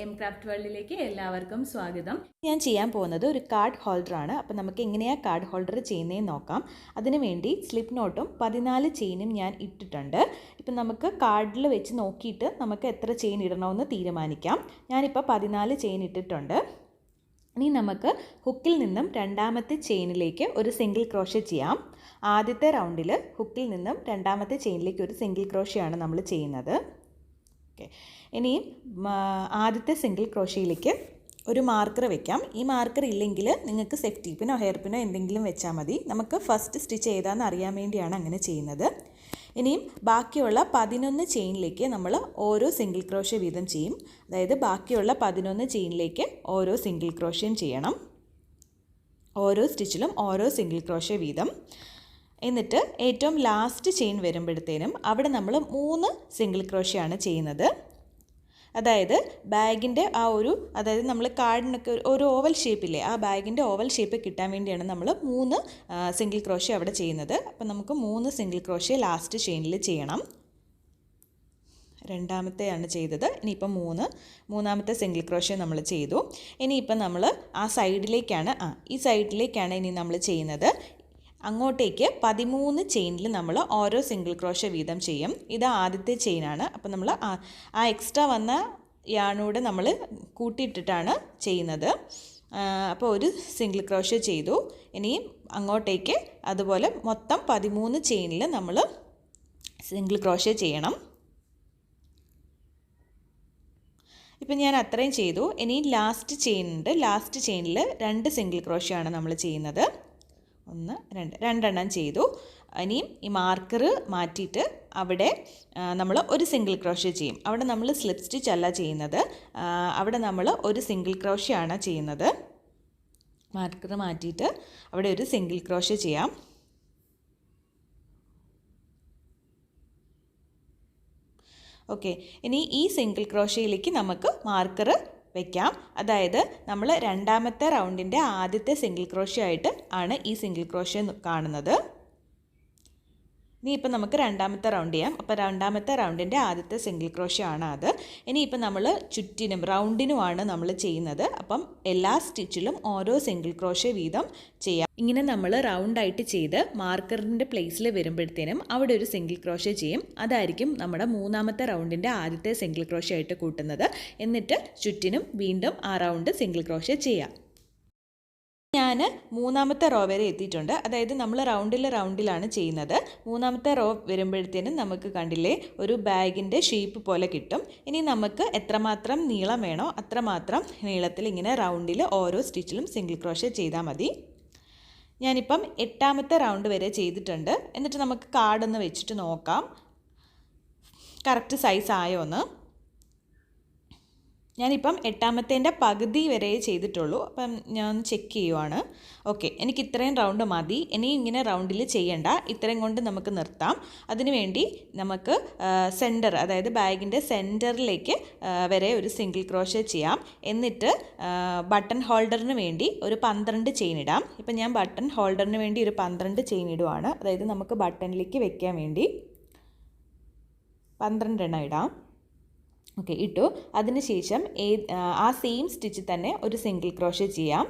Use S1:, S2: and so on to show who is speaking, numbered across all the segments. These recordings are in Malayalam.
S1: എം ക്രാഫ്റ്റ് വേൾഡിലേക്ക് എല്ലാവർക്കും സ്വാഗതം.
S2: ഞാൻ ചെയ്യാൻ പോകുന്നത് ഒരു കാർഡ് ഹോൾഡറാണ്. അപ്പോൾ നമുക്ക് എങ്ങനെയാണ് കാർഡ് ഹോൾഡർ ചെയ്യുന്നതെന്ന് നോക്കാം. അതിനുവേണ്ടി സ്ലിപ്പ് നോട്ടും 14 ചെയിനും ഞാൻ ഇട്ടിട്ടുണ്ട്. ഇപ്പം നമുക്ക് കാർഡിൽ വെച്ച് നോക്കിയിട്ട് നമുക്ക് എത്ര ചെയിൻ ഇടണമെന്ന് തീരുമാനിക്കാം. ഞാനിപ്പോൾ 14 ചെയിൻ ഇട്ടിട്ടുണ്ട്. ഇനി നമുക്ക് ഹുക്കിൽ നിന്നും രണ്ടാമത്തെ ചെയിനിലേക്ക് ഒരു സിംഗിൾ ക്രോഷേ ചെയ്യാം. ആദ്യത്തെ റൗണ്ടിൽ ഹുക്കിൽ നിന്നും രണ്ടാമത്തെ ചെയിനിലേക്ക് ഒരു സിംഗിൾ ക്രോഷയാണ് നമ്മൾ ചെയ്യുന്നത്. ഇനിയും ആദ്യത്തെ സിംഗിൾ ക്രോഷയിലേക്ക് ഒരു മാർക്കർ വെക്കാം. ഈ മാർക്കർ ഇല്ലെങ്കിൽ നിങ്ങൾക്ക് സേഫ്റ്റി പിനോ ഹെയർ പിനോ എന്തെങ്കിലും വെച്ചാൽ മതി. നമുക്ക് ഫസ്റ്റ് സ്റ്റിച്ച് ഏതാണെന്ന് അറിയാൻ വേണ്ടിയാണ് അങ്ങനെ ചെയ്യുന്നത്. ഇനിയും ബാക്കിയുള്ള 11 ചെയിനിലേക്ക് നമ്മൾ ഓരോ സിംഗിൾ ക്രോഷേ വീതം ചെയ്യും. അതായത് ബാക്കിയുള്ള 11 ചെയിനിലേക്ക് ഓരോ സിംഗിൾ ക്രോഷയും ചെയ്യണം. ഓരോ സ്റ്റിച്ചിലും ഓരോ സിംഗിൾ ക്രോഷേ വീതം. എന്നിട്ട് ഏറ്റവും ലാസ്റ്റ് ചെയിൻ വരുമ്പോഴത്തേനും അവിടെ നമ്മൾ 3 സിംഗിൾ ക്രോഷയാണ് ചെയ്യുന്നത്. അതായത് ബാഗിൻ്റെ അതായത് നമ്മൾ കാർഡിനൊക്കെ ഒരു ഓവൽ ഷേപ്പില്ലേ, ആ ബാഗിൻ്റെ ഓവൽ ഷേപ്പ് കിട്ടാൻ വേണ്ടിയാണ് നമ്മൾ 3 സിംഗിൾ ക്രോഷേ അവിടെ ചെയ്യുന്നത്. അപ്പം നമുക്ക് 3 സിംഗിൾ ക്രോഷേ ലാസ്റ്റ് ചെയിനിൽ ചെയ്യണം. രണ്ടാമത്തെയാണ് ചെയ്തത്. ഇനിയിപ്പം മൂന്നാമത്തെ സിംഗിൾ ക്രോഷേ നമ്മൾ ചെയ്തു. ഇനിയിപ്പം നമ്മൾ ആ സൈഡിലേക്കാണ് ഈ സൈഡിലേക്കാണ് ഇനി നമ്മൾ ചെയ്യുന്നത്. അങ്ങോട്ടേക്ക് 13 ചെയിനിൽ നമ്മൾ ഓരോ സിംഗിൾ ക്രോഷേ വീതം ചെയ്യും. ഇത് ആദ്യത്തെ ചെയിനാണ്. അപ്പോൾ നമ്മൾ ആ എക്സ്ട്രാ വന്ന യാണൂടെ നമ്മൾ കൂട്ടിയിട്ടിട്ടാണ് ചെയ്യുന്നത്. അപ്പോൾ ഒരു സിംഗിൾ ക്രോഷേ ചെയ്തു. ഇനിയും അങ്ങോട്ടേക്ക് അതുപോലെ മൊത്തം 13 ചെയിനിൽ നമ്മൾ സിംഗിൾ ക്രോഷേ ചെയ്യണം. ഇപ്പം ഞാൻ അത്രയും ചെയ്തു. ഇനി ലാസ്റ്റ് ചെയിൻ ഉണ്ട്. ലാസ്റ്റ് ചെയിനിൽ 2 സിംഗിൾ ക്രോഷേ ആണ് നമ്മൾ ചെയ്യുന്നത്. 1 2 രണ്ടെണ്ണം ചെയ്തു. ഇനിയും ഈ മാർക്കർ മാറ്റിയിട്ട് അവിടെ നമ്മൾ ഒരു സിംഗിൾ ക്രോഷേ ചെയ്യും. അവിടെ നമ്മൾ സ്ലിപ്പ് സ്റ്റിച്ച് അല്ല ചെയ്യുന്നത്. അവിടെ നമ്മൾ ഒരു സിംഗിൾ ക്രോഷേ ആണ് ചെയ്യുന്നത്. മാർക്കർ മാറ്റിയിട്ട് അവിടെ ഒരു സിംഗിൾ ക്രോഷേ ചെയ്യാം. ഓക്കെ, ഇനി ഈ സിംഗിൾ ക്രോഷയിലേക്ക് നമുക്ക് മാർക്കർ വയ്ക്കാം. അതായത് നമ്മൾ രണ്ടാമത്തെ റൗണ്ടിൻ്റെ ആദ്യത്തെ സിംഗിൾ ക്രോഷേ ആയിട്ട് ആണ് ഈ സിംഗിൾ ക്രോഷേ കാണുന്നത്. ഇനിയിപ്പോൾ നമുക്ക് രണ്ടാമത്തെ റൗണ്ട് ചെയ്യാം. അപ്പോൾ രണ്ടാമത്തെ റൗണ്ടിൻ്റെ ആദ്യത്തെ സിംഗിൾ ക്രോഷേ ആണ് അത്. ഇനിയിപ്പോൾ നമ്മൾ ചുറ്റിനും റൗണ്ടിനുമാണ് നമ്മൾ ചെയ്യുന്നത്. അപ്പം എല്ലാ സ്റ്റിച്ചിലും ഓരോ സിംഗിൾ ക്രോഷേ വീതം ചെയ്യാം. ഇങ്ങനെ നമ്മൾ റൗണ്ടായിട്ട് ചെയ്ത് മാർക്കറിൻ്റെ പ്ലേസിൽ വരുമ്പോഴത്തേനും അവിടെ ഒരു സിംഗിൾ ക്രോഷേ ചെയ്യും. അതായിരിക്കും നമ്മുടെ മൂന്നാമത്തെ റൗണ്ടിൻ്റെ ആദ്യത്തെ സിംഗിൾ ക്രോഷേ ആയിട്ട് കൂട്ടുന്നത്. എന്നിട്ട് ചുറ്റിനും വീണ്ടും ആ റൗണ്ട് സിംഗിൾ ക്രോഷേ ചെയ്യാം. ഞാൻ മൂന്നാമത്തെ റോ വരെ എത്തിയിട്ടുണ്ട്. അതായത് നമ്മൾ റൗണ്ടിലാണ് ചെയ്യുന്നത്. മൂന്നാമത്തെ റോ വരുമ്പോഴത്തേനും നമുക്ക് കണ്ടില്ലേ ഒരു ബാഗിൻ്റെ ഷേപ്പ് പോലെ കിട്ടും. ഇനി നമുക്ക് എത്രമാത്രം നീളം വേണോ അത്രമാത്രം നീളത്തിൽ ഇങ്ങനെ റൗണ്ടിൽ ഓരോ സ്റ്റിച്ചിലും സിംഗിൾ ക്രോഷേ ചെയ്താൽ മതി. ഞാനിപ്പം 8ാമത്തെ റൗണ്ട് വരെ ചെയ്തിട്ടുണ്ട്. എന്നിട്ട് നമുക്ക് കാർഡൊന്ന് വെച്ചിട്ട് നോക്കാം കറക്റ്റ് സൈസ് ആയോ എന്ന്. ഞാനിപ്പം 8ാമത്തേൻ്റെ പകുതി വരെ ചെയ്തിട്ടുള്ളൂ. അപ്പം ഞാൻ ചെക്ക് ചെയ്യുവാണ്. ഓക്കെ, എനിക്ക് ഇത്രയും റൗണ്ട് മതി. ഇനി ഇങ്ങനെ റൗണ്ടിൽ ചെയ്യണ്ട, ഇത്രയും കൊണ്ട് നമുക്ക് നിർത്താം. അതിനുവേണ്ടി നമുക്ക് സെൻറ്റർ, അതായത് ബാഗിൻ്റെ സെൻറ്ററിലേക്ക് വരെ ഒരു സിംഗിൾ ക്രോഷേ ചെയ്യാം. എന്നിട്ട് ബട്ടൺ ഹോൾഡറിന് വേണ്ടി ഒരു 12 ചെയിൻ ഇടാം. ഇപ്പം ഞാൻ ബട്ടൺ ഹോൾഡറിന് വേണ്ടി ഒരു 12 ചെയിൻ ഇടുവാണ്. അതായത് നമുക്ക് ബട്ടണിലേക്ക് വെക്കാൻ വേണ്ടി 12 എണ്ണം ഇടാം. ഓക്കെ, ഇട്ടു. അതിനുശേഷം ആ സെയിം സ്റ്റിച്ചിൽ തന്നെ ഒരു സിംഗിൾ ക്രോഷേ ചെയ്യാം.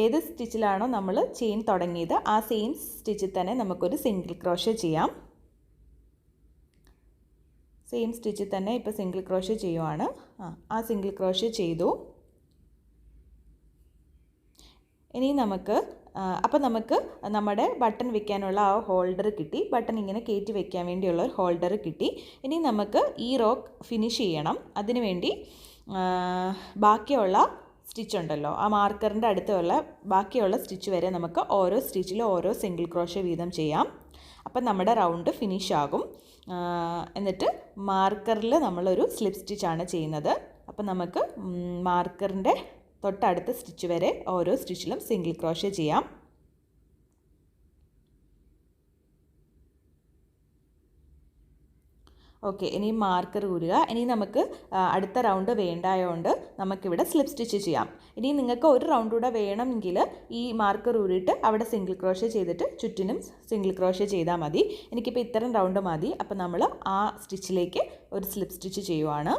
S2: ഏത് സ്റ്റിച്ചിലാണോ നമ്മൾ ചെയിൻ തുടങ്ങിയത് ആ സെയിം സ്റ്റിച്ചിൽ തന്നെ നമുക്കൊരു സിംഗിൾ ക്രോഷേ ചെയ്യാം. സെയിം സ്റ്റിച്ചിൽ തന്നെ ഇപ്പോൾ സിംഗിൾ ക്രോഷേ ചെയ്യുവാണ്. ആ സിംഗിൾ ക്രോഷേ ചെയ്തു. ഇനി നമുക്ക് നമ്മുടെ ബട്ടൺ വെക്കാനുള്ള ആ ഹോൾഡർ കിട്ടി. ബട്ടൺ ഇങ്ങനെ കയറ്റി വെക്കാൻ വേണ്ടിയുള്ള ഒരു ഹോൾഡർ കിട്ടി. ഇനി നമുക്ക് ഈ റോ ഫിനിഷ് ചെയ്യണം. അതിനുവേണ്ടി ബാക്കിയുള്ള സ്റ്റിച്ച് ഉണ്ടല്ലോ, ആ മാർക്കറിൻ്റെ അടുത്തുള്ള ബാക്കിയുള്ള സ്റ്റിച്ച് വരെ നമുക്ക് ഓരോ സ്റ്റിച്ചിലും ഓരോ സിംഗിൾ ക്രോഷേ വീതം ചെയ്യാം. അപ്പം നമ്മുടെ റൗണ്ട് ഫിനിഷ് ആകും. എന്നിട്ട് മാർക്കറിൽ നമ്മളൊരു സ്ലിപ്പ് സ്റ്റിച്ചാണ് ചെയ്യുന്നത്. അപ്പം നമുക്ക് മാർക്കറിൻ്റെ തൊട്ടടുത്ത സ്റ്റിച്ച് വരെ ഓരോ സ്റ്റിച്ചിലും സിംഗിൾ ക്രോഷേ ചെയ്യാം. ഓക്കെ, ഇനി മാർക്കർ ഊരുക. ഇനി നമുക്ക് അടുത്ത റൗണ്ട് വേണ്ടായതുകൊണ്ട് നമുക്കിവിടെ സ്ലിപ്പ് സ്റ്റിച്ച് ചെയ്യാം. ഇനി നിങ്ങൾക്ക് ഒരു റൗണ്ട് കൂടെ വേണമെങ്കിൽ ഈ മാർക്കർ ഊരിയിട്ട് അവിടെ സിംഗിൾ ക്രോഷേ ചെയ്തിട്ട് ചുറ്റിനും സിംഗിൾ ക്രോഷേ ചെയ്താൽ മതി. എനിക്കിപ്പോൾ ഇത്രയും റൗണ്ട് മതി. അപ്പോൾ നമ്മൾ ആ സ്റ്റിച്ചിലേക്ക് ഒരു സ്ലിപ്പ് സ്റ്റിച്ച് ചെയ്യുവാണ്.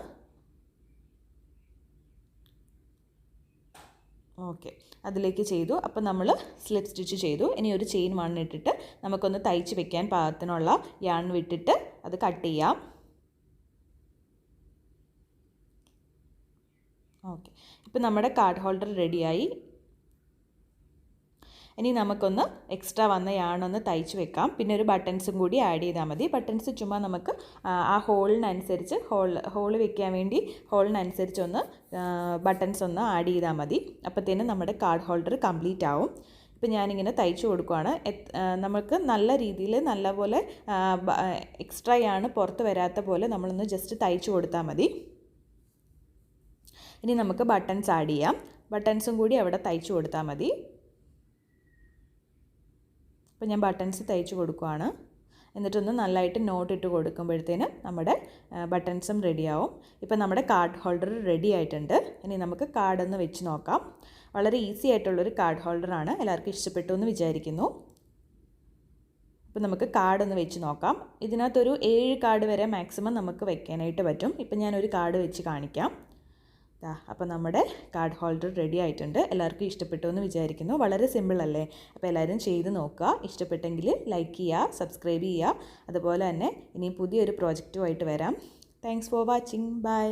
S2: ഓക്കെ, അതിലേക്ക് ചെയ്തു. അപ്പോൾ നമ്മൾ സ്ലിപ്പ് സ്റ്റിച്ച് ചെയ്തു. ഇനി ഒരു ചെയിൻ 1 ഇട്ടിട്ട് നമുക്കൊന്ന് തയ്ച്ച് വെക്കാൻ പാകത്തിനുള്ള യാൺ വിട്ടിട്ട് അത് കട്ട് ചെയ്യാം. ഓക്കെ, ഇപ്പോൾ നമ്മുടെ കാർഡ് ഹോൾഡർ റെഡിയായി. ഇനി നമുക്കൊന്ന് എക്സ്ട്രാ വന്ന യാണൊന്ന് തയ്ച്ച് വെക്കാം. പിന്നെ ഒരു ബട്ടൺസും കൂടി ആഡ് ചെയ്താൽ മതി. ബട്ടൺസ് ചുമ്മാ നമുക്ക് ആ ഹോളിനനുസരിച്ച് ഹോൾ വെക്കാൻ വേണ്ടി ഹോളിനനുസരിച്ച് ഒന്ന് ബട്ടൺസ് ഒന്ന് ആഡ് ചെയ്താൽ മതി. അപ്പോഴത്തേനും നമ്മുടെ കാർഡ് ഹോൾഡർ കംപ്ലീറ്റ് ആവും. ഇപ്പം ഞാനിങ്ങനെ തയ്ച്ചു കൊടുക്കുകയാണ്. നമുക്ക് നല്ല രീതിയിൽ നല്ലപോലെ എക്സ്ട്രാ യാണ് പുറത്ത് വരാത്ത പോലെ നമ്മളൊന്ന് ജസ്റ്റ് തയ്ച്ചു കൊടുത്താൽ മതി. ഇനി നമുക്ക് ബട്ടൺസ് ആഡ് ചെയ്യാം. ബട്ടൺസും കൂടി അവിടെ തയ്ച്ചു കൊടുത്താൽ മതി. അപ്പോൾ ഞാൻ ബട്ടൺസ് തയ്ച്ചു കൊടുക്കുകയാണ്. എന്നിട്ടൊന്ന് നല്ലതായിട്ട് നോട്ട് ഇട്ട് കൊടുക്കുമ്പോഴത്തേന് നമ്മുടെ ബട്ടൺസും റെഡിയാവും. ഇപ്പോൾ നമ്മുടെ കാർഡ് ഹോൾഡർ റെഡി ആയിട്ടുണ്ട്. ഇനി നമുക്ക് കാർഡൊന്ന് വെച്ച് നോക്കാം. വളരെ ഈസി ആയിട്ടുള്ളൊരു കാർഡ് ഹോൾഡറാണ്. എല്ലാവർക്കും ഇഷ്ടപ്പെട്ടു എന്ന് വിചാരിക്കുന്നു. അപ്പോൾ നമുക്ക് കാർഡൊന്ന് വെച്ച് നോക്കാം. ഇതിനകത്തൊരു 7 കാർഡ് വരെ മാക്സിമം നമുക്ക് വെക്കാനായിട്ട് പറ്റും. ഇപ്പം ഞാനൊരു കാർഡ് വെച്ച് കാണിക്കാം. അപ്പോൾ നമ്മുടെ കാർഡ് ഹോൾഡർ റെഡി ആയിട്ടുണ്ട്. എല്ലാവർക്കും ഇഷ്ടപ്പെട്ടു എന്ന് വിചാരിക്കുന്നു. വളരെ സിമ്പിൾ അല്ലേ? അപ്പോൾ എല്ലാവരും ചെയ്ത് നോക്കുക. ഇഷ്ടപ്പെട്ടെങ്കിൽ ലൈക്ക് ചെയ്യുക, സബ്സ്ക്രൈബ് ചെയ്യുക. അതുപോലെ തന്നെ ഇനി പുതിയൊരു പ്രോജക്റ്റുമായിട്ട് വരാം. Thanks for watching. ബൈ.